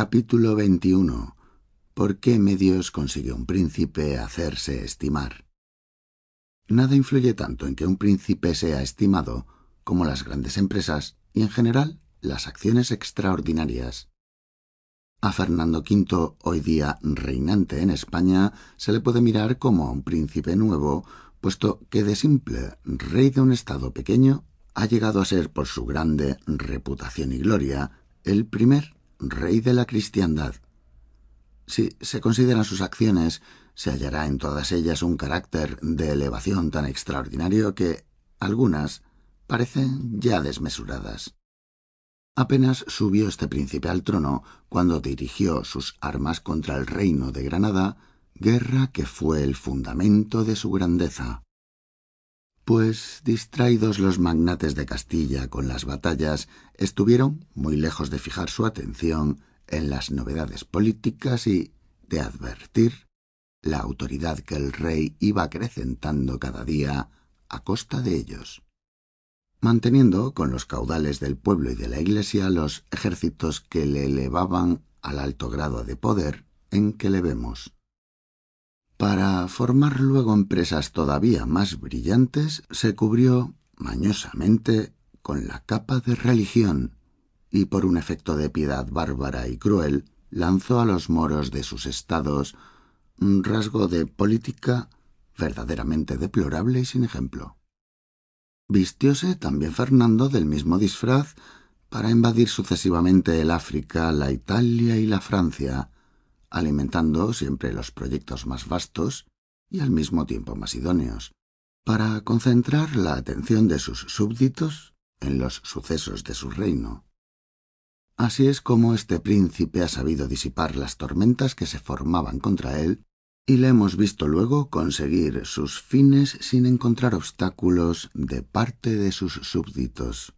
Capítulo 21. ¿Por qué medios consigue un príncipe hacerse estimar? Nada influye tanto en que un príncipe sea estimado como las grandes empresas y, en general, las acciones extraordinarias. A Fernando V, hoy día reinante en España, se le puede mirar como a un príncipe nuevo, puesto que de simple rey de un estado pequeño ha llegado a ser, por su grande reputación y gloria, el primer rey de la cristiandad. Si se consideran sus acciones, se hallará en todas ellas un carácter de elevación tan extraordinario que algunas parecen ya desmesuradas. Apenas subió este príncipe al trono cuando dirigió sus armas contra el reino de Granada, guerra que fue el fundamento de su grandeza. Pues, distraídos los magnates de Castilla con las batallas, estuvieron muy lejos de fijar su atención en las novedades políticas y de advertir la autoridad que el rey iba acrecentando cada día a costa de ellos, manteniendo con los caudales del pueblo y de la Iglesia los ejércitos que le elevaban al alto grado de poder en que le vemos. Para formar luego empresas todavía más brillantes, se cubrió mañosamente con la capa de religión y, por un efecto de piedad bárbara y cruel, lanzó a los moros de sus estados un rasgo de política verdaderamente deplorable y sin ejemplo. Vistióse también Fernando del mismo disfraz para invadir sucesivamente el África, la Italia y la Francia, alimentando siempre los proyectos más vastos y al mismo tiempo más idóneos, para concentrar la atención de sus súbditos en los sucesos de su reino. Así es como este príncipe ha sabido disipar las tormentas que se formaban contra él, y le hemos visto luego conseguir sus fines sin encontrar obstáculos de parte de sus súbditos.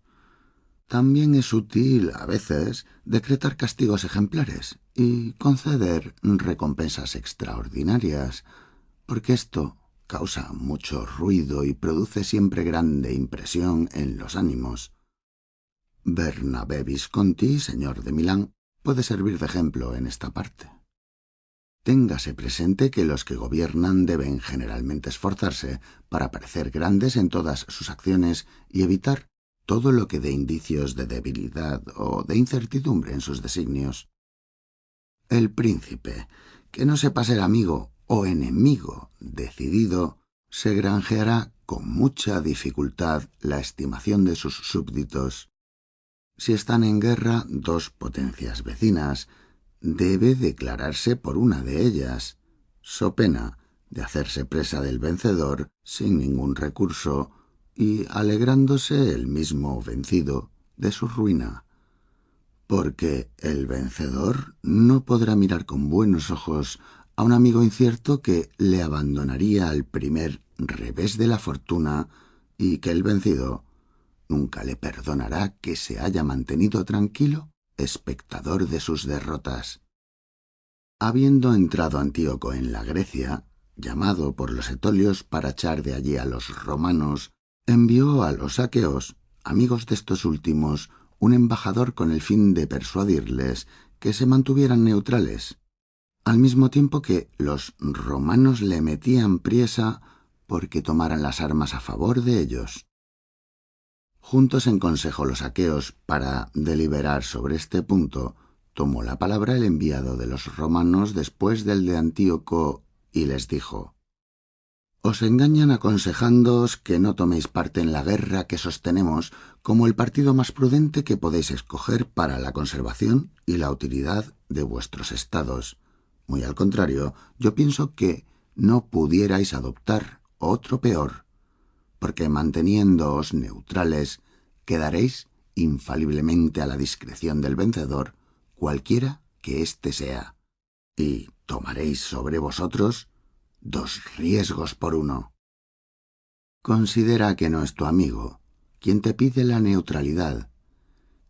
También es útil, a veces, decretar castigos ejemplares y conceder recompensas extraordinarias, porque esto causa mucho ruido y produce siempre grande impresión en los ánimos. Bernabé Visconti, señor de Milán, puede servir de ejemplo en esta parte. Téngase presente que los que gobiernan deben generalmente esforzarse para parecer grandes en todas sus acciones y evitar todo lo que dé indicios de debilidad o de incertidumbre en sus designios. El príncipe, que no sepa ser amigo o enemigo decidido, se granjeará con mucha dificultad la estimación de sus súbditos. Si están en guerra dos potencias vecinas, debe declararse por una de ellas, so pena de hacerse presa del vencedor sin ningún recurso y alegrándose el mismo vencido de su ruina, porque el vencedor no podrá mirar con buenos ojos a un amigo incierto que le abandonaría al primer revés de la fortuna y que el vencido nunca le perdonará que se haya mantenido tranquilo, espectador de sus derrotas. Habiendo entrado Antíoco en la Grecia, llamado por los etolios para echar de allí a los romanos, envió a los aqueos, amigos de estos últimos, un embajador con el fin de persuadirles que se mantuvieran neutrales, al mismo tiempo que los romanos le metían priesa porque tomaran las armas a favor de ellos. Juntos en consejo los aqueos para deliberar sobre este punto, tomó la palabra el enviado de los romanos después del de Antíoco y les dijo: «Os engañan aconsejándoos que no toméis parte en la guerra que sostenemos como el partido más prudente que podéis escoger para la conservación y la utilidad de vuestros estados. Muy al contrario, yo pienso que no pudierais adoptar otro peor, porque manteniéndoos neutrales quedaréis infaliblemente a la discreción del vencedor, cualquiera que éste sea, y tomaréis sobre vosotros dos riesgos por uno. Considera que no es tu amigo quien te pide la neutralidad,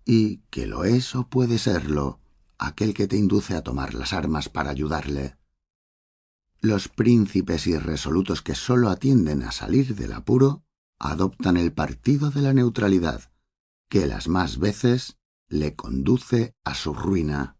y que lo es o puede serlo aquel que te induce a tomar las armas para ayudarle. Los príncipes irresolutos que sólo atienden a salir del apuro adoptan el partido de la neutralidad, que las más veces le conduce a su ruina.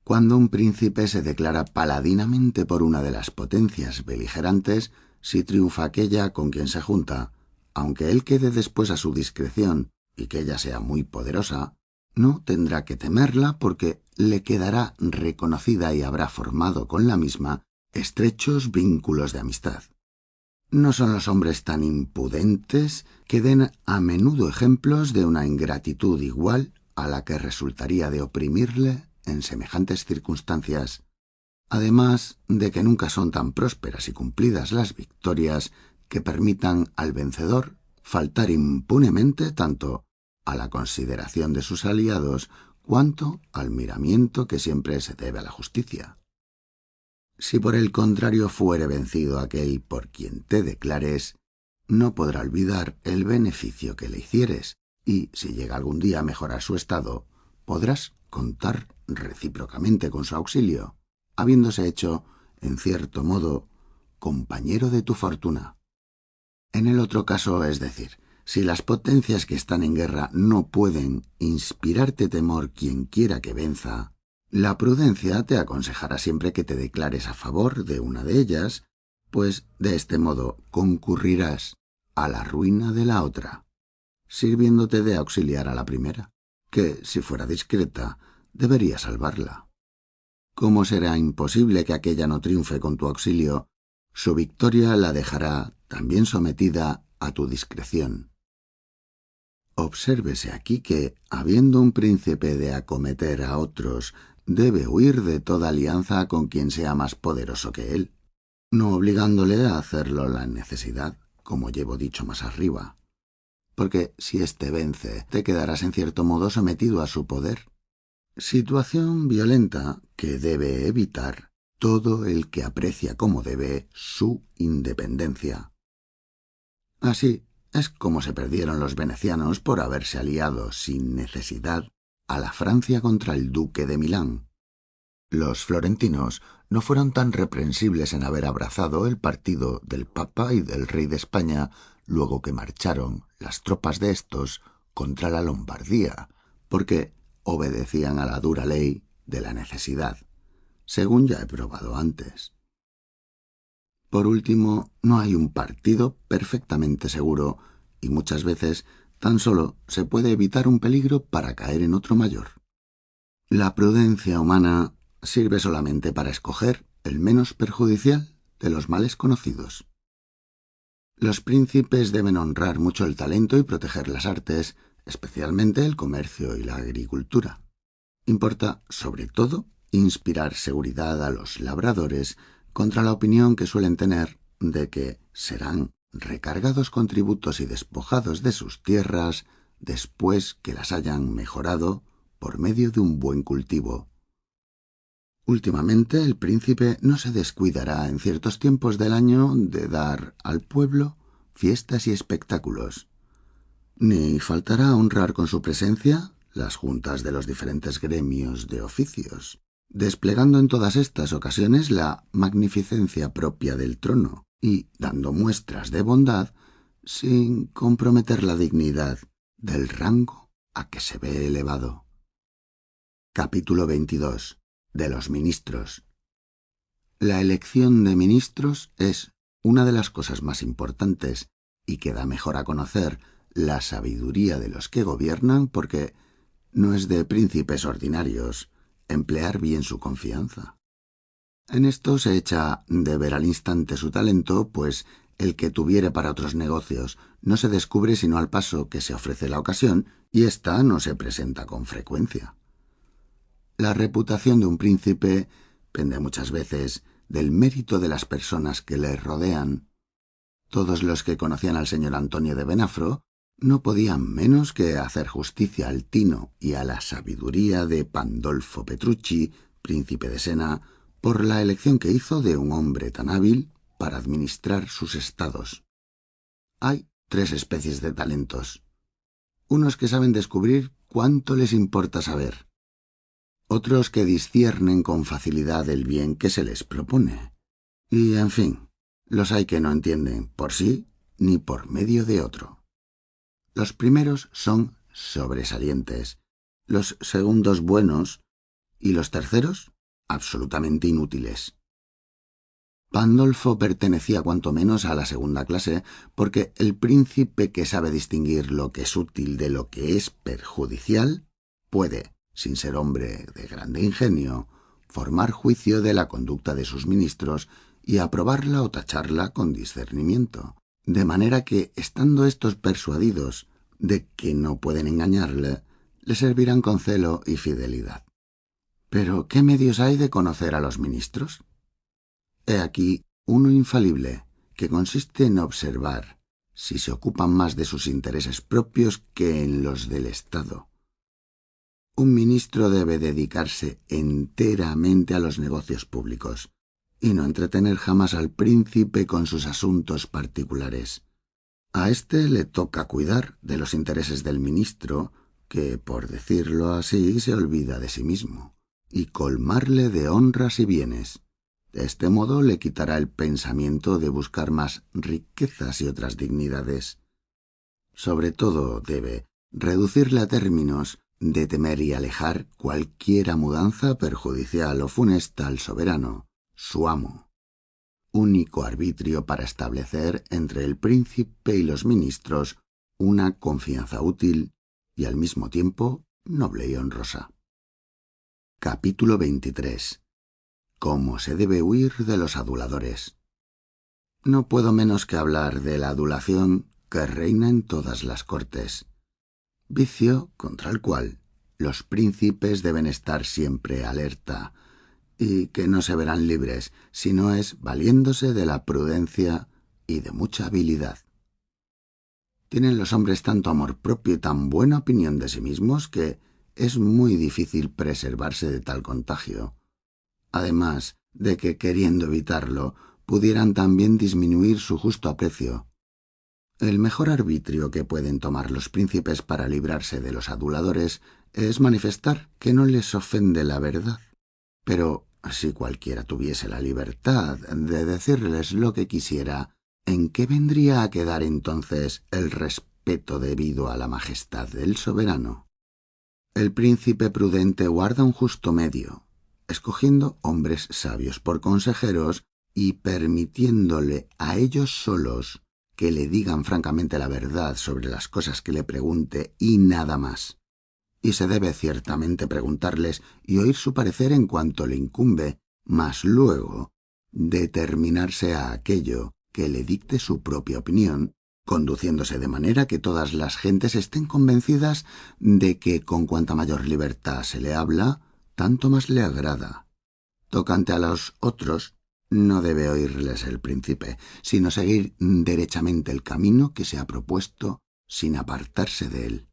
Cuando un príncipe se declara paladinamente por una de las potencias beligerantes, si triunfa aquella con quien se junta, aunque él quede después a su discreción y que ella sea muy poderosa, no tendrá que temerla porque le quedará reconocida y habrá formado con la misma estrechos vínculos de amistad. No son los hombres tan impudentes que den a menudo ejemplos de una ingratitud igual a la que resultaría de oprimirle en semejantes circunstancias, además de que nunca son tan prósperas y cumplidas las victorias que permitan al vencedor faltar impunemente tanto a la consideración de sus aliados cuanto al miramiento que siempre se debe a la justicia. Si por el contrario fuere vencido aquel por quien te declares, no podrá olvidar el beneficio que le hicieres, y si llega algún día a mejorar su estado, podrás contar recíprocamente con su auxilio, habiéndose hecho, en cierto modo, compañero de tu fortuna. En el otro caso, es decir, si las potencias que están en guerra no pueden inspirarte temor quien quiera que venza, la prudencia te aconsejará siempre que te declares a favor de una de ellas, pues de este modo concurrirás a la ruina de la otra, sirviéndote de auxiliar a la primera, que, si fuera discreta, debería salvarla. Como será imposible que aquella no triunfe con tu auxilio, su victoria la dejará también sometida a tu discreción. Obsérvese aquí que, habiendo un príncipe de acometer a otros, debe huir de toda alianza con quien sea más poderoso que él, no obligándole a hacerlo la necesidad, como llevo dicho más arriba, porque si éste vence, te quedarás en cierto modo sometido a su poder, situación violenta que debe evitar todo el que aprecia como debe su independencia. Así es como se perdieron los venecianos por haberse aliado sin necesidad a la Francia contra el duque de Milán. Los florentinos no fueron tan reprensibles en haber abrazado el partido del Papa y del rey de España luego que marcharon las tropas de estos contra la Lombardía, porque obedecían a la dura ley de la necesidad, según ya he probado antes. Por último, no hay un partido perfectamente seguro y muchas veces tan solo se puede evitar un peligro para caer en otro mayor. La prudencia humana sirve solamente para escoger el menos perjudicial de los males conocidos. Los príncipes deben honrar mucho el talento y proteger las artes, especialmente el comercio y la agricultura. Importa, sobre todo, inspirar seguridad a los labradores contra la opinión que suelen tener de que serán recargados con tributos y despojados de sus tierras después que las hayan mejorado por medio de un buen cultivo. Últimamente el príncipe no se descuidará en ciertos tiempos del año de dar al pueblo fiestas y espectáculos, ni faltará a honrar con su presencia las juntas de los diferentes gremios de oficios, desplegando en todas estas ocasiones la magnificencia propia del trono y dando muestras de bondad sin comprometer la dignidad del rango a que se ve elevado. Capítulo 22. De los ministros. La elección de ministros es una de las cosas más importantes y que da mejor a conocer la sabiduría de los que gobiernan porque no es de príncipes ordinarios emplear bien su confianza. En esto se echa de ver al instante su talento, pues el que tuviere para otros negocios no se descubre sino al paso que se ofrece la ocasión y ésta no se presenta con frecuencia. La reputación de un príncipe pende muchas veces del mérito de las personas que le rodean. Todos los que conocían al señor Antonio de Benafro no podían menos que hacer justicia al tino y a la sabiduría de Pandolfo Petrucci, príncipe de Sena, por la elección que hizo de un hombre tan hábil para administrar sus estados. Hay tres especies de talentos. Unos que saben descubrir cuánto les importa saber. Otros que disciernen con facilidad el bien que se les propone. Y, en fin, los hay que no entienden por sí ni por medio de otro. Los primeros son sobresalientes, los segundos buenos y los terceros absolutamente inútiles. Pandolfo pertenecía cuanto menos a la segunda clase, porque el príncipe que sabe distinguir lo que es útil de lo que es perjudicial puede, sin ser hombre de grande ingenio, formar juicio de la conducta de sus ministros y aprobarla o tacharla con discernimiento, de manera que, estando estos persuadidos de que no pueden engañarle, le servirán con celo y fidelidad. ¿Pero qué medios hay de conocer a los ministros? He aquí uno infalible, que consiste en observar si se ocupan más de sus intereses propios que en los del Estado. Un ministro debe dedicarse enteramente a los negocios públicos y no entretener jamás al príncipe con sus asuntos particulares. A éste le toca cuidar de los intereses del ministro, que, por decirlo así, se olvida de sí mismo, y colmarle de honras y bienes. De este modo le quitará el pensamiento de buscar más riquezas y otras dignidades. Sobre todo debe reducirle a términos de temer y alejar cualquiera mudanza perjudicial o funesta al soberano, su amo, único arbitrio para establecer entre el príncipe y los ministros una confianza útil y al mismo tiempo noble y honrosa. Capítulo 23. Cómo se debe huir de los aduladores. No puedo menos que hablar de la adulación que reina en todas las cortes, vicio contra el cual los príncipes deben estar siempre alerta, y que no se verán libres si no es valiéndose de la prudencia y de mucha habilidad. Tienen los hombres tanto amor propio y tan buena opinión de sí mismos que es muy difícil preservarse de tal contagio, además de que, queriendo evitarlo, pudieran también disminuir su justo aprecio. El mejor arbitrio que pueden tomar los príncipes para librarse de los aduladores es manifestar que no les ofende la verdad. Pero si cualquiera tuviese la libertad de decirles lo que quisiera, ¿en qué vendría a quedar entonces el respeto debido a la majestad del soberano? El príncipe prudente guarda un justo medio, escogiendo hombres sabios por consejeros y permitiéndole a ellos solos que le digan francamente la verdad sobre las cosas que le pregunte y nada más. Y se debe ciertamente preguntarles y oír su parecer en cuanto le incumbe, mas luego determinarse a aquello que le dicte su propia opinión, conduciéndose de manera que todas las gentes estén convencidas de que con cuanta mayor libertad se le habla, tanto más le agrada. Tocante a los otros, no debe oírles el príncipe, sino seguir derechamente el camino que se ha propuesto sin apartarse de él.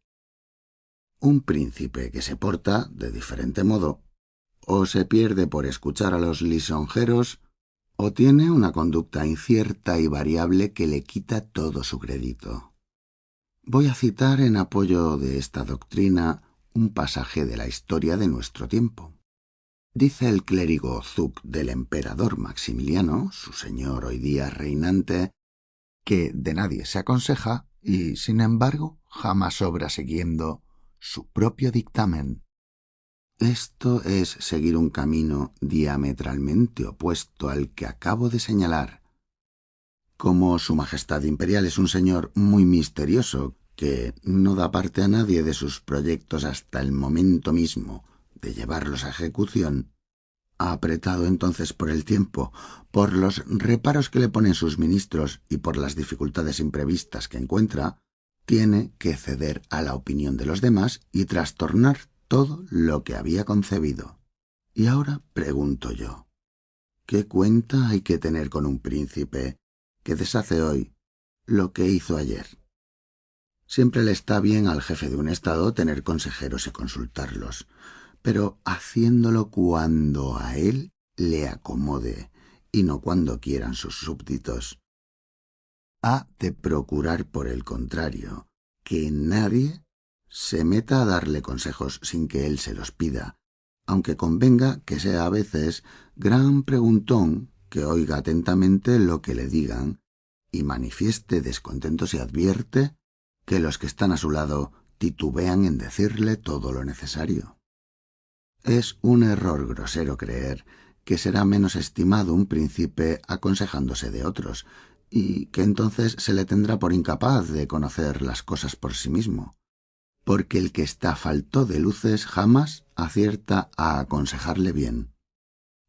Un príncipe que se porta de diferente modo o se pierde por escuchar a los lisonjeros o tiene una conducta incierta y variable que le quita todo su crédito. Voy a citar en apoyo de esta doctrina un pasaje de la historia de nuestro tiempo. Dice el clérigo Zug del emperador Maximiliano, su señor hoy día reinante, que de nadie se aconseja y, sin embargo, jamás obra siguiendo su propio dictamen. Esto es seguir un camino diametralmente opuesto al que acabo de señalar. Como Su Majestad Imperial es un señor muy misterioso, que no da parte a nadie de sus proyectos hasta el momento mismo de llevarlos a ejecución, apretado entonces por el tiempo, por los reparos que le ponen sus ministros y por las dificultades imprevistas que encuentra, tiene que ceder a la opinión de los demás y trastornar todo lo que había concebido. Y ahora pregunto yo, ¿qué cuenta hay que tener con un príncipe que deshace hoy lo que hizo ayer? Siempre le está bien al jefe de un estado tener consejeros y consultarlos, pero haciéndolo cuando a él le acomode y no cuando quieran sus súbditos. Ha de procurar, por el contrario, que nadie se meta a darle consejos sin que él se los pida, aunque convenga que sea a veces gran preguntón que oiga atentamente lo que le digan y manifieste descontento si advierte que los que están a su lado titubean en decirle todo lo necesario. Es un error grosero creer que será menos estimado un príncipe aconsejándose de otros, y que entonces se le tendrá por incapaz de conocer las cosas por sí mismo, porque el que está falto de luces jamás acierta a aconsejarle bien,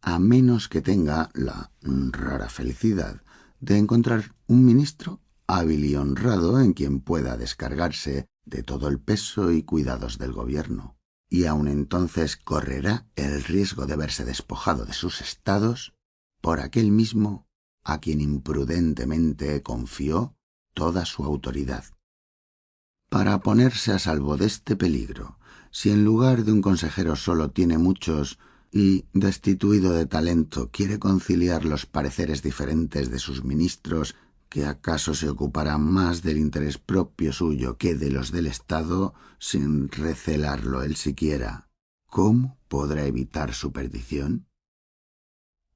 a menos que tenga la rara felicidad de encontrar un ministro hábil y honrado en quien pueda descargarse de todo el peso y cuidados del gobierno, y aun entonces correrá el riesgo de verse despojado de sus estados por aquel mismo a quien imprudentemente confió toda su autoridad. Para ponerse a salvo de este peligro, si en lugar de un consejero solo tiene muchos y, destituido de talento, quiere conciliar los pareceres diferentes de sus ministros, que acaso se ocuparán más del interés propio suyo que de los del Estado, sin recelarlo él siquiera, ¿cómo podrá evitar su perdición?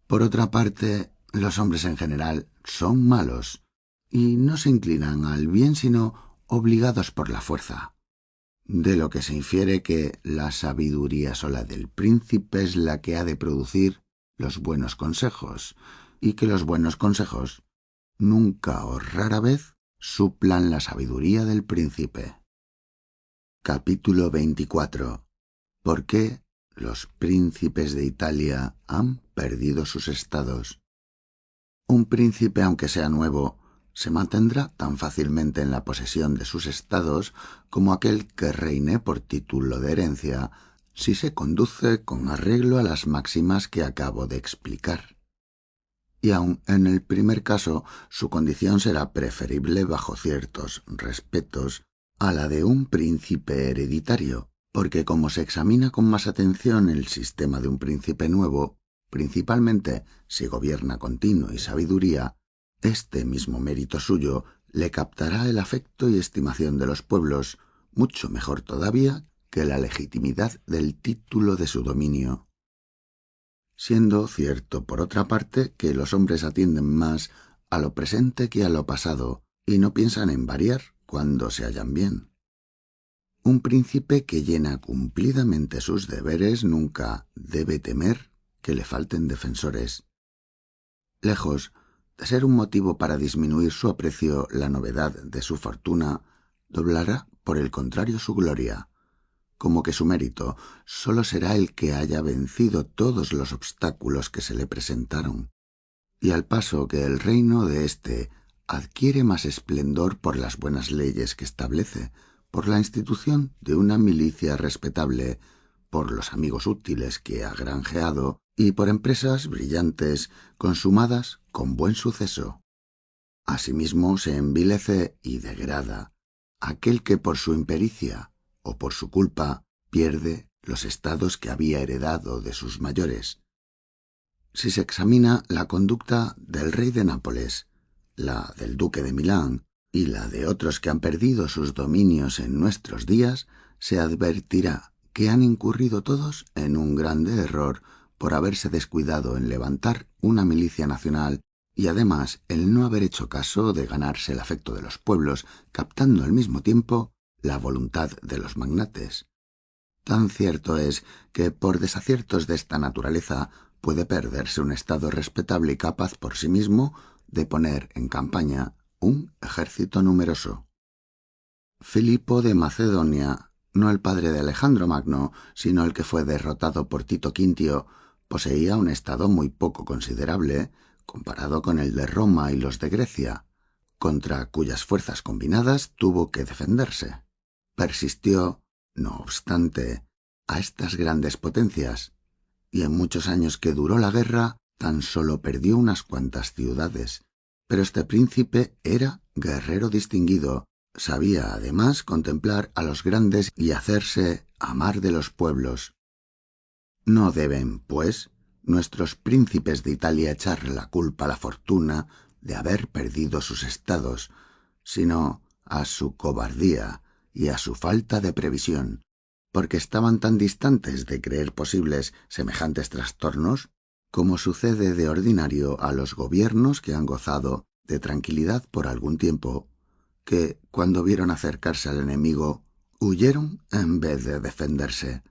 Por otra parte, los hombres en general son malos, y no se inclinan al bien sino obligados por la fuerza, de lo que se infiere que la sabiduría sola del príncipe es la que ha de producir los buenos consejos, y que los buenos consejos nunca o rara vez suplan la sabiduría del príncipe. Capítulo 24. ¿Por qué los príncipes de Italia han perdido sus estados? Un príncipe, aunque sea nuevo, se mantendrá tan fácilmente en la posesión de sus estados como aquel que reine por título de herencia, si se conduce con arreglo a las máximas que acabo de explicar. Y aun en el primer caso, su condición será preferible bajo ciertos respetos a la de un príncipe hereditario, porque como se examina con más atención el sistema de un príncipe nuevo, principalmente si gobierna con tino y sabiduría, este mismo mérito suyo le captará el afecto y estimación de los pueblos, mucho mejor todavía que la legitimidad del título de su dominio. Siendo cierto, por otra parte, que los hombres atienden más a lo presente que a lo pasado, y no piensan en variar cuando se hallan bien. Un príncipe que llena cumplidamente sus deberes nunca debe temer que le falten defensores. Lejos de ser un motivo para disminuir su aprecio la novedad de su fortuna, doblará por el contrario su gloria, como que su mérito sólo será el que haya vencido todos los obstáculos que se le presentaron, y al paso que el reino de éste adquiere más esplendor por las buenas leyes que establece, por la institución de una milicia respetable, por los amigos útiles que ha granjeado y por empresas brillantes consumadas con buen suceso. Asimismo se envilece y degrada aquel que por su impericia o por su culpa pierde los estados que había heredado de sus mayores. Si se examina la conducta del rey de Nápoles, la del duque de Milán y la de otros que han perdido sus dominios en nuestros días, se advertirá que han incurrido todos en un grande error por haberse descuidado en levantar una milicia nacional y además el no haber hecho caso de ganarse el afecto de los pueblos, captando al mismo tiempo la voluntad de los magnates. Tan cierto es que por desaciertos de esta naturaleza puede perderse un estado respetable y capaz por sí mismo de poner en campaña un ejército numeroso. Filipo de Macedonia, no el padre de Alejandro Magno, sino el que fue derrotado por Tito Quintio, poseía un estado muy poco considerable comparado con el de Roma y los de Grecia, contra cuyas fuerzas combinadas tuvo que defenderse. Persistió, no obstante, a estas grandes potencias, y en muchos años que duró la guerra tan solo perdió unas cuantas ciudades. Pero este príncipe era guerrero distinguido, sabía además contemplar a los grandes y hacerse amar de los pueblos. No deben, pues, nuestros príncipes de Italia echar la culpa a la fortuna de haber perdido sus estados, sino a su cobardía y a su falta de previsión, porque estaban tan distantes de creer posibles semejantes trastornos como sucede de ordinario a los gobiernos que han gozado de tranquilidad por algún tiempo, que, cuando vieron acercarse al enemigo, huyeron en vez de defenderse,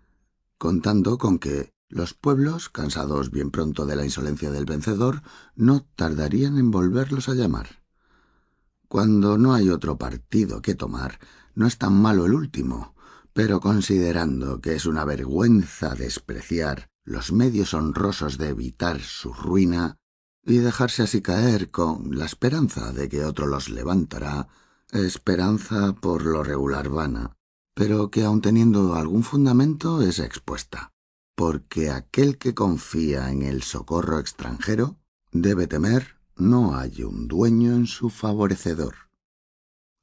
contando con que los pueblos, cansados bien pronto de la insolencia del vencedor, no tardarían en volverlos a llamar. Cuando no hay otro partido que tomar, no es tan malo el último, pero considerando que es una vergüenza despreciar los medios honrosos de evitar su ruina y dejarse así caer con la esperanza de que otro los levantará, esperanza por lo regular vana, pero que aun teniendo algún fundamento es expuesta, porque aquel que confía en el socorro extranjero debe temer no hay un dueño en su favorecedor.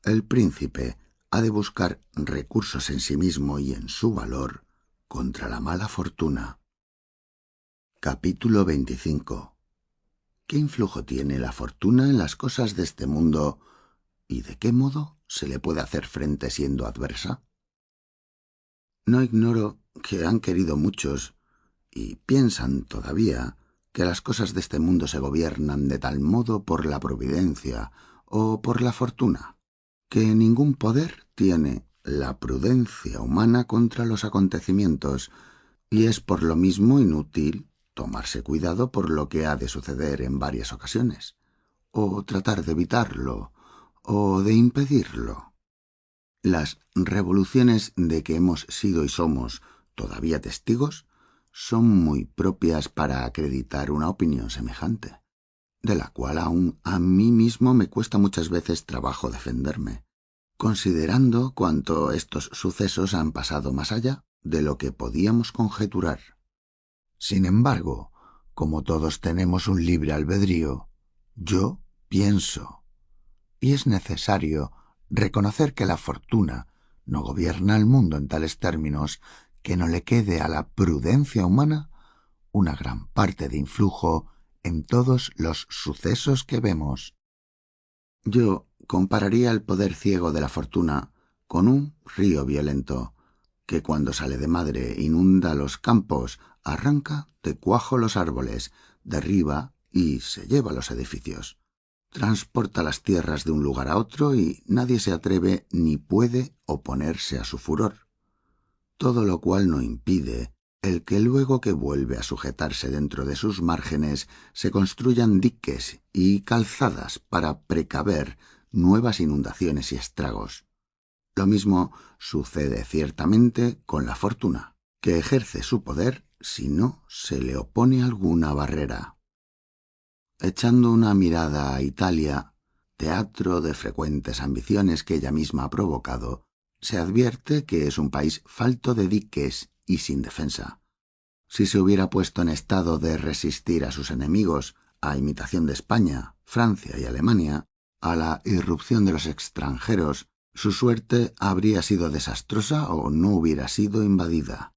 El príncipe ha de buscar recursos en sí mismo y en su valor contra la mala fortuna. Capítulo 25. ¿Qué influjo tiene la fortuna en las cosas de este mundo y de qué modo se le puede hacer frente siendo adversa? No ignoro que han querido muchos, y piensan todavía, que las cosas de este mundo se gobiernan de tal modo por la providencia o por la fortuna, que ningún poder tiene la prudencia humana contra los acontecimientos, y es por lo mismo inútil tomarse cuidado por lo que ha de suceder en varias ocasiones, o tratar de evitarlo, o de impedirlo. Las revoluciones de que hemos sido y somos todavía testigos son muy propias para acreditar una opinión semejante, de la cual aún a mí mismo me cuesta muchas veces trabajo defenderme, considerando cuánto estos sucesos han pasado más allá de lo que podíamos conjeturar. Sin embargo, como todos tenemos un libre albedrío, yo pienso, y es necesario reconocer que la fortuna no gobierna el mundo en tales términos que no le quede a la prudencia humana una gran parte de influjo en todos los sucesos que vemos. Yo compararía el poder ciego de la fortuna con un río violento, que cuando sale de madre inunda los campos, arranca de cuajo los árboles, derriba y se lleva los edificios. Transporta las tierras de un lugar a otro y nadie se atreve ni puede oponerse a su furor. Todo lo cual no impide el que luego que vuelve a sujetarse dentro de sus márgenes se construyan diques y calzadas para precaver nuevas inundaciones y estragos. Lo mismo sucede ciertamente con la fortuna, que ejerce su poder si no se le opone alguna barrera. Echando una mirada a Italia, teatro de frecuentes ambiciones que ella misma ha provocado, se advierte que es un país falto de diques y sin defensa. Si se hubiera puesto en estado de resistir a sus enemigos, a imitación de España, Francia y Alemania, a la irrupción de los extranjeros, su suerte habría sido desastrosa o no hubiera sido invadida.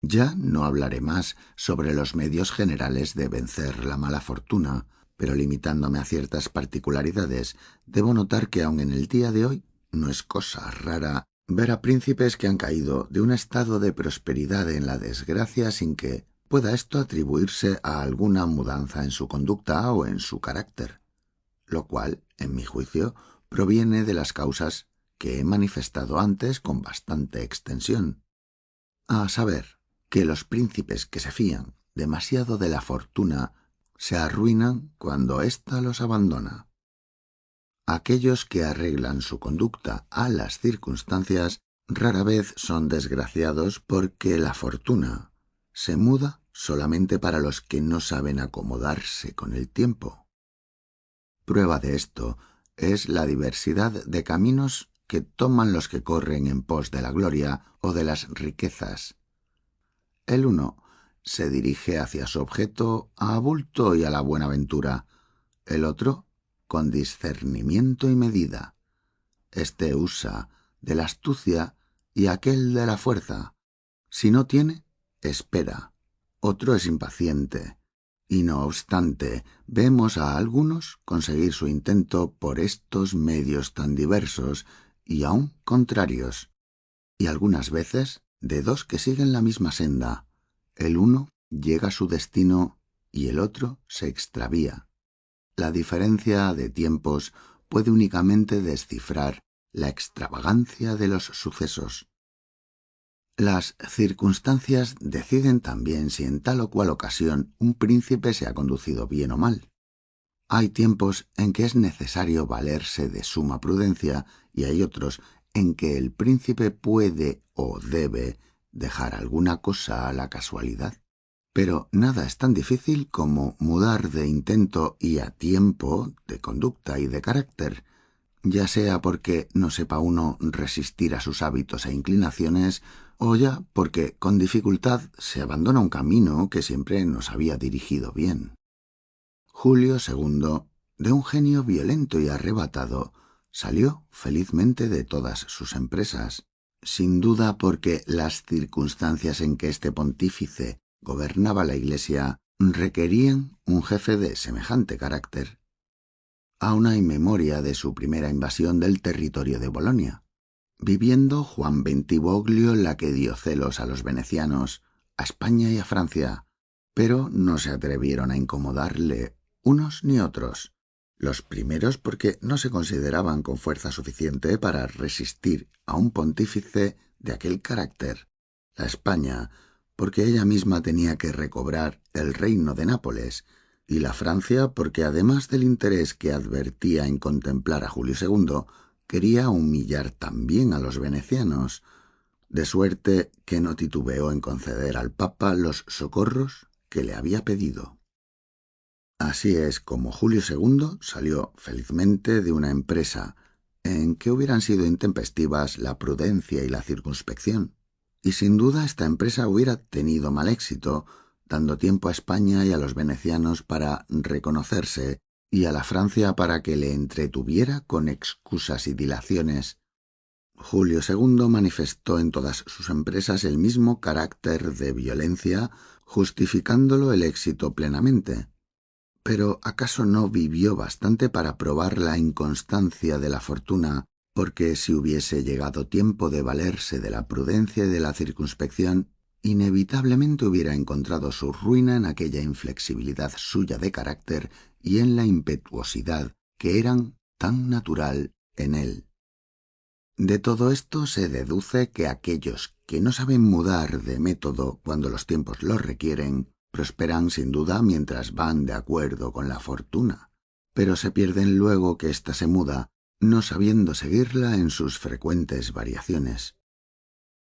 Ya no hablaré más sobre los medios generales de vencer la mala fortuna, pero limitándome a ciertas particularidades, debo notar que aun en el día de hoy no es cosa rara ver a príncipes que han caído de un estado de prosperidad en la desgracia sin que pueda esto atribuirse a alguna mudanza en su conducta o en su carácter, lo cual, en mi juicio, proviene de las causas que he manifestado antes con bastante extensión, a saber, que los príncipes que se fían demasiado de la fortuna se arruinan cuando ésta los abandona. Aquellos que arreglan su conducta a las circunstancias rara vez son desgraciados porque la fortuna se muda solamente para los que no saben acomodarse con el tiempo. Prueba de esto es la diversidad de caminos que toman los que corren en pos de la gloria o de las riquezas. El uno se dirige hacia su objeto a bulto y a la buena ventura, el otro con discernimiento y medida. Este usa de la astucia y aquel de la fuerza. Si no tiene, espera. Otro es impaciente. Y no obstante, vemos a algunos conseguir su intento por estos medios tan diversos y aún contrarios, y algunas veces de dos que siguen la misma senda. El uno llega a su destino y el otro se extravía. La diferencia de tiempos puede únicamente descifrar la extravagancia de los sucesos. Las circunstancias deciden también si en tal o cual ocasión un príncipe se ha conducido bien o mal. Hay tiempos en que es necesario valerse de suma prudencia y hay otros en que el príncipe puede o debe dejar alguna cosa a la casualidad. Pero nada es tan difícil como mudar de intento y a tiempo de conducta y de carácter, ya sea porque no sepa uno resistir a sus hábitos e inclinaciones, o ya porque con dificultad se abandona un camino que siempre nos había dirigido bien. Julio II, de un genio violento y arrebatado, salió felizmente de todas sus empresas, sin duda porque las circunstancias en que este pontífice gobernaba la Iglesia requerían un jefe de semejante carácter. Aún hay memoria de su primera invasión del territorio de Bolonia, viviendo Juan Bentivoglio la que dio celos a los venecianos, a España y a Francia, pero no se atrevieron a incomodarle unos ni otros. Los primeros porque no se consideraban con fuerza suficiente para resistir a un pontífice de aquel carácter. La España porque ella misma tenía que recobrar el reino de Nápoles, y la Francia porque además del interés que advertía en contemplar a Julio II, quería humillar también a los venecianos, de suerte que no titubeó en conceder al Papa los socorros que le había pedido. Así es como Julio II salió felizmente de una empresa en que hubieran sido intempestivas la prudencia y la circunspección, y sin duda esta empresa hubiera tenido mal éxito, dando tiempo a España y a los venecianos para reconocerse y a la Francia para que le entretuviera con excusas y dilaciones. Julio II manifestó en todas sus empresas el mismo carácter de violencia, justificándolo el éxito plenamente. Pero ¿acaso no vivió bastante para probar la inconstancia de la fortuna? Porque si hubiese llegado tiempo de valerse de la prudencia y de la circunspección, inevitablemente hubiera encontrado su ruina en aquella inflexibilidad suya de carácter y en la impetuosidad que eran tan natural en él. De todo esto se deduce que aquellos que no saben mudar de método cuando los tiempos lo requieren, prosperan sin duda mientras van de acuerdo con la fortuna, pero se pierden luego que ésta se muda, no sabiendo seguirla en sus frecuentes variaciones.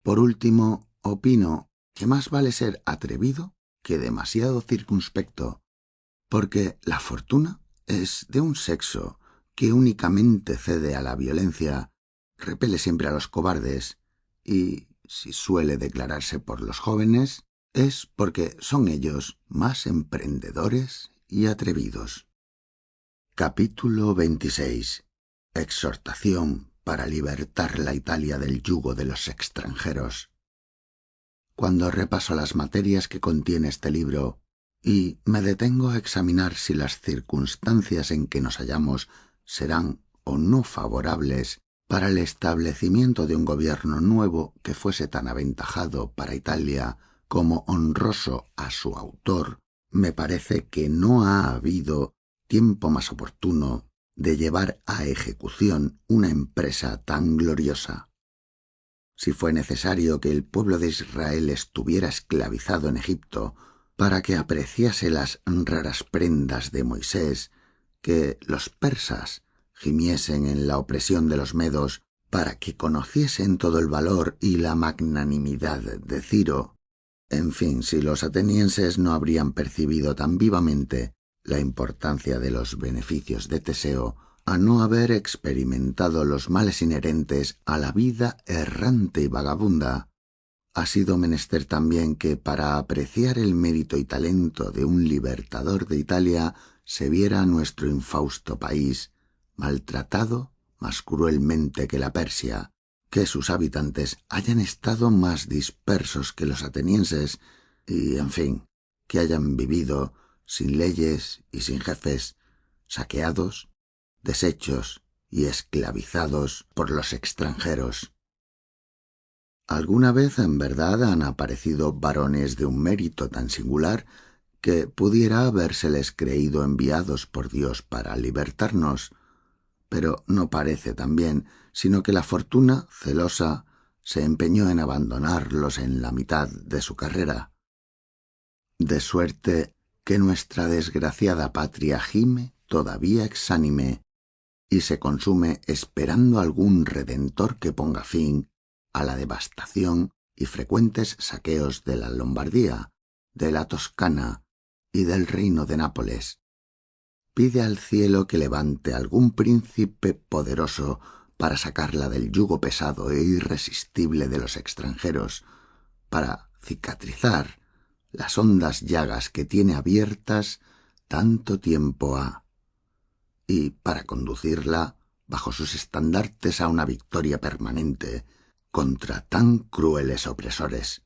Por último, opino que más vale ser atrevido que demasiado circunspecto, porque la fortuna es de un sexo que únicamente cede a la violencia, repele siempre a los cobardes y, si suele declararse por los jóvenes, es porque son ellos más emprendedores y atrevidos. Capítulo 26. Exhortación para libertar la Italia del yugo de los extranjeros. Cuando repaso las materias que contiene este libro y me detengo a examinar si las circunstancias en que nos hallamos serán o no favorables para el establecimiento de un gobierno nuevo que fuese tan aventajado para Italia como honroso a su autor, me parece que no ha habido tiempo más oportuno de llevar a ejecución una empresa tan gloriosa. Si fue necesario que el pueblo de Israel estuviera esclavizado en Egipto para que apreciase las raras prendas de Moisés, que los persas gimiesen en la opresión de los medos para que conociesen todo el valor y la magnanimidad de Ciro, en fin, si los atenienses no habrían percibido tan vivamente la importancia de los beneficios de Teseo, a no haber experimentado los males inherentes a la vida errante y vagabunda, ha sido menester también que para apreciar el mérito y talento de un libertador de Italia se viera nuestro infausto país, maltratado más cruelmente que la Persia, que sus habitantes hayan estado más dispersos que los atenienses y, en fin, que hayan vivido sin leyes y sin jefes, saqueados, deshechos y esclavizados por los extranjeros. Alguna vez en verdad han aparecido varones de un mérito tan singular que pudiera habérseles creído enviados por Dios para libertarnos, pero no parece también, sino que la fortuna, celosa, se empeñó en abandonarlos en la mitad de su carrera, de suerte que nuestra desgraciada patria gime todavía exánime y se consume esperando algún redentor que ponga fin a la devastación y frecuentes saqueos de la Lombardía, de la Toscana y del reino de Nápoles. Pide al cielo que levante algún príncipe poderoso para sacarla del yugo pesado e irresistible de los extranjeros, para cicatrizar las hondas llagas que tiene abiertas tanto tiempo ha, y para conducirla bajo sus estandartes a una victoria permanente contra tan crueles opresores.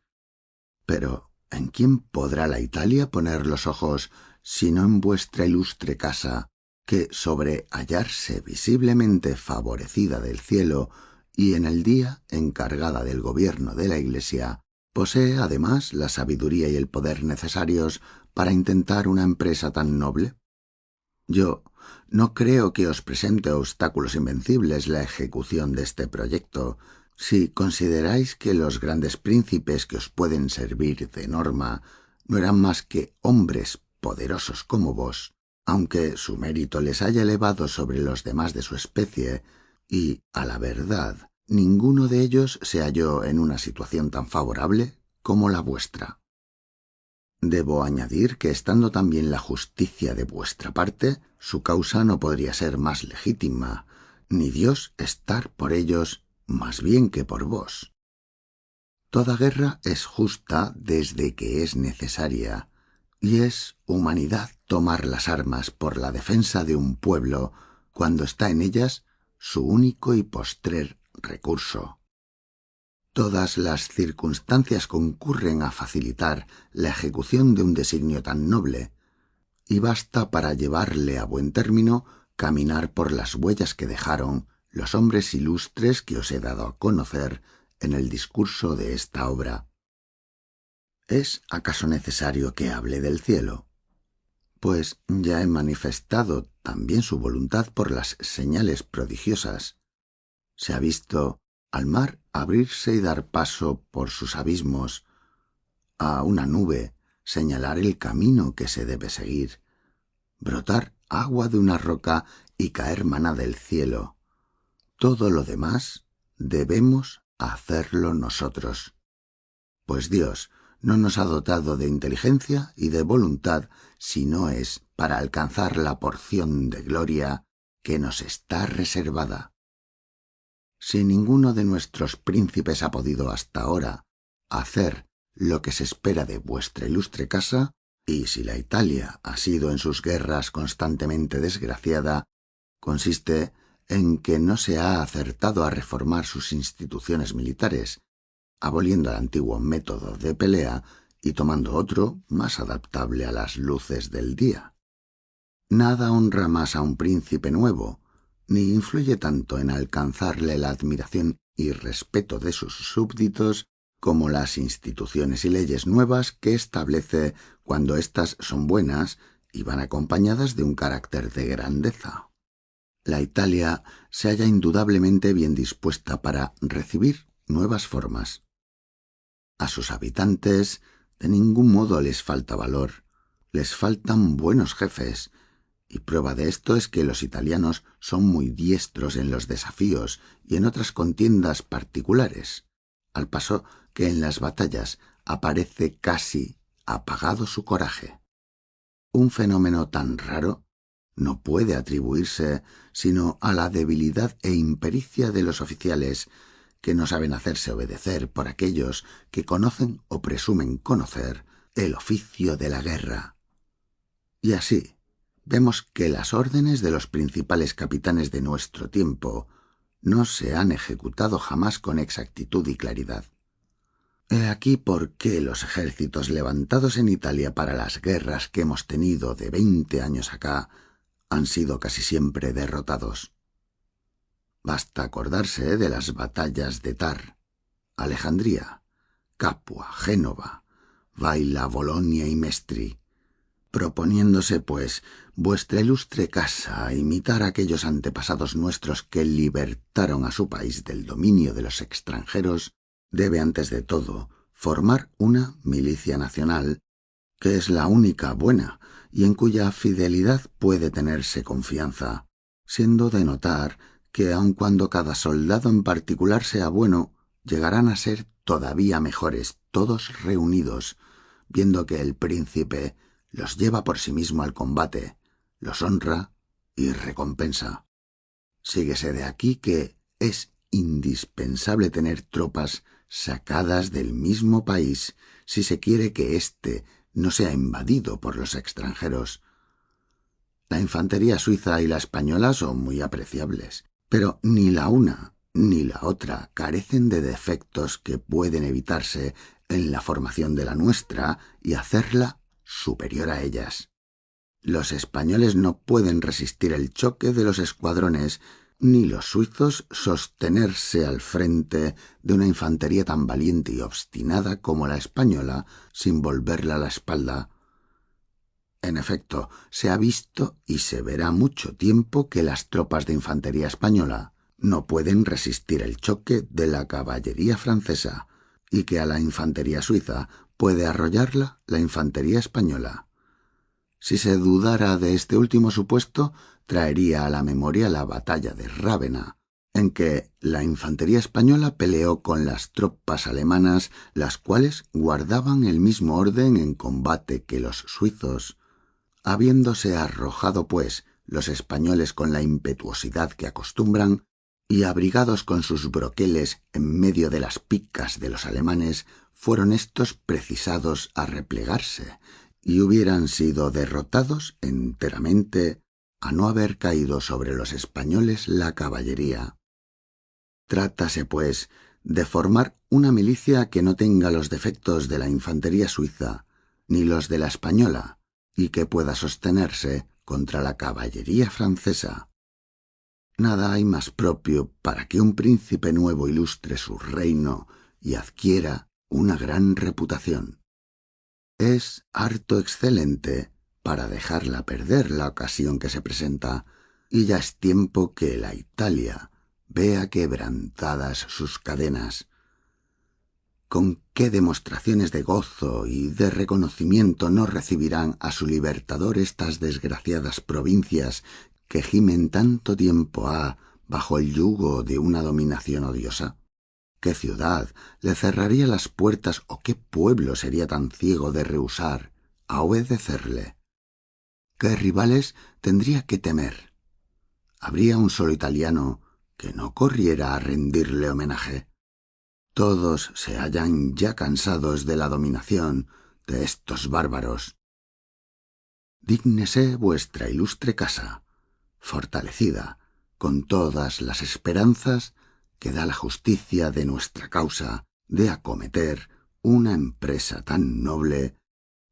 Pero ¿en quién podrá la Italia poner los ojos sino en vuestra ilustre casa, que sobre hallarse visiblemente favorecida del cielo y en el día encargada del gobierno de la Iglesia, posee además la sabiduría y el poder necesarios para intentar una empresa tan noble? Yo no creo que os presente obstáculos invencibles la ejecución de este proyecto, si consideráis que los grandes príncipes que os pueden servir de norma no eran más que hombres poderosos como vos, aunque su mérito les haya elevado sobre los demás de su especie, y, a la verdad, ninguno de ellos se halló en una situación tan favorable como la vuestra. Debo añadir que, estando también la justicia de vuestra parte, su causa no podría ser más legítima, ni Dios estar por ellos más bien que por vos. Toda guerra es justa desde que es necesaria, y es humanidad tomar las armas por la defensa de un pueblo cuando está en ellas su único y postrer recurso. Todas las circunstancias concurren a facilitar la ejecución de un designio tan noble, y basta para llevarle a buen término caminar por las huellas que dejaron los hombres ilustres que os he dado a conocer en el discurso de esta obra. ¿Es acaso necesario que hable del cielo? Pues ya he manifestado también su voluntad por las señales prodigiosas. Se ha visto al mar abrirse y dar paso por sus abismos, a una nube señalar el camino que se debe seguir, brotar agua de una roca y caer maná del cielo. Todo lo demás debemos hacerlo nosotros, pues Dios no nos ha dotado de inteligencia y de voluntad si no es para alcanzar la porción de gloria que nos está reservada. Si ninguno de nuestros príncipes ha podido hasta ahora hacer lo que se espera de vuestra ilustre casa, y si la Italia ha sido en sus guerras constantemente desgraciada, consiste en que no se ha acertado a reformar sus instituciones militares, aboliendo el antiguo método de pelea y tomando otro más adaptable a las luces del día. Nada honra más a un príncipe nuevo, ni influye tanto en alcanzarle la admiración y respeto de sus súbditos como las instituciones y leyes nuevas que establece cuando éstas son buenas y van acompañadas de un carácter de grandeza. La Italia se halla indudablemente bien dispuesta para recibir nuevas formas. A sus habitantes de ningún modo les falta valor, les faltan buenos jefes, y prueba de esto es que los italianos son muy diestros en los desafíos y en otras contiendas particulares, al paso que en las batallas aparece casi apagado su coraje. Un fenómeno tan raro no puede atribuirse sino a la debilidad e impericia de los oficiales, que no saben hacerse obedecer por aquellos que conocen o presumen conocer el oficio de la guerra. Y así vemos que las órdenes de los principales capitanes de nuestro tiempo no se han ejecutado jamás con exactitud y claridad. He aquí por qué los ejércitos levantados en Italia para las guerras que hemos tenido de 20 años acá han sido casi siempre derrotados. Basta acordarse de las batallas de Tar, Alejandría, Capua, Génova, Baila, Bolonia y Mestri, proponiéndose, pues, vuestra ilustre casa imitar a aquellos antepasados nuestros que libertaron a su país del dominio de los extranjeros. Debe antes de todo formar una milicia nacional, que es la única buena y en cuya fidelidad puede tenerse confianza, siendo de notar que aun cuando cada soldado en particular sea bueno, llegarán a ser todavía mejores todos reunidos, viendo que el príncipe los lleva por sí mismo al combate, los honra y recompensa. Síguese de aquí que es indispensable tener tropas sacadas del mismo país si se quiere que éste no sea invadido por los extranjeros. La infantería suiza y la española son muy apreciables, pero ni la una ni la otra carecen de defectos que pueden evitarse en la formación de la nuestra y hacerla superior a ellas. Los españoles no pueden resistir el choque de los escuadrones, ni los suizos sostenerse al frente de una infantería tan valiente y obstinada como la española sin volverla la espalda. En efecto, se ha visto y se verá mucho tiempo que las tropas de infantería española no pueden resistir el choque de la caballería francesa y que a la infantería suiza puede arrollarla la infantería española. Si se dudara de este último supuesto, traería a la memoria la batalla de Rávena, en que la infantería española peleó con las tropas alemanas, las cuales guardaban el mismo orden en combate que los suizos. Habiéndose arrojado, pues, los españoles con la impetuosidad que acostumbran, y abrigados con sus broqueles en medio de las picas de los alemanes, fueron éstos precisados a replegarse, y hubieran sido derrotados enteramente a no haber caído sobre los españoles la caballería. Trátase, pues, de formar una milicia que no tenga los defectos de la infantería suiza, ni los de la española, y que pueda sostenerse contra la caballería francesa. Nada hay más propio para que un príncipe nuevo ilustre su reino y adquiera una gran reputación. Es harto excelente para dejarla perder la ocasión que se presenta, y ya es tiempo que la Italia vea quebrantadas sus cadenas. Con qué demostraciones de gozo y de reconocimiento no recibirán a su libertador estas desgraciadas provincias que gimen tanto tiempo ha bajo el yugo de una dominación odiosa. ¿Qué ciudad le cerraría las puertas o qué pueblo sería tan ciego de rehusar a obedecerle? ¿Qué rivales tendría que temer? ¿Habría un solo italiano que no corriera a rendirle homenaje? Todos se hallan ya cansados de la dominación de estos bárbaros. Dígnese vuestra ilustre casa, fortalecida con todas las esperanzas que da la justicia de nuestra causa, de acometer una empresa tan noble,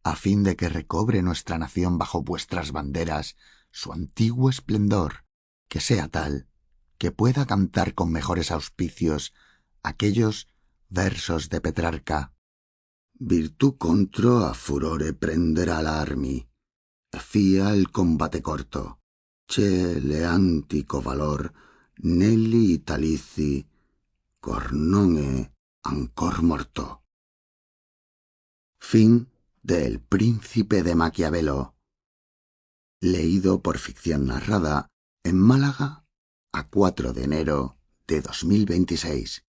a fin de que recobre nuestra nación bajo vuestras banderas su antiguo esplendor, que sea tal que pueda cantar con mejores auspicios aquellos versos de Petrarca. Virtù contro a furore prenderà l'armi, e fia il combate corto, c'è le antico valor nelli italizi, cor non è ancor morto. Fin del Príncipe de Maquiavelo. Leído por ficción narrada en Málaga a 4 de enero de 2026.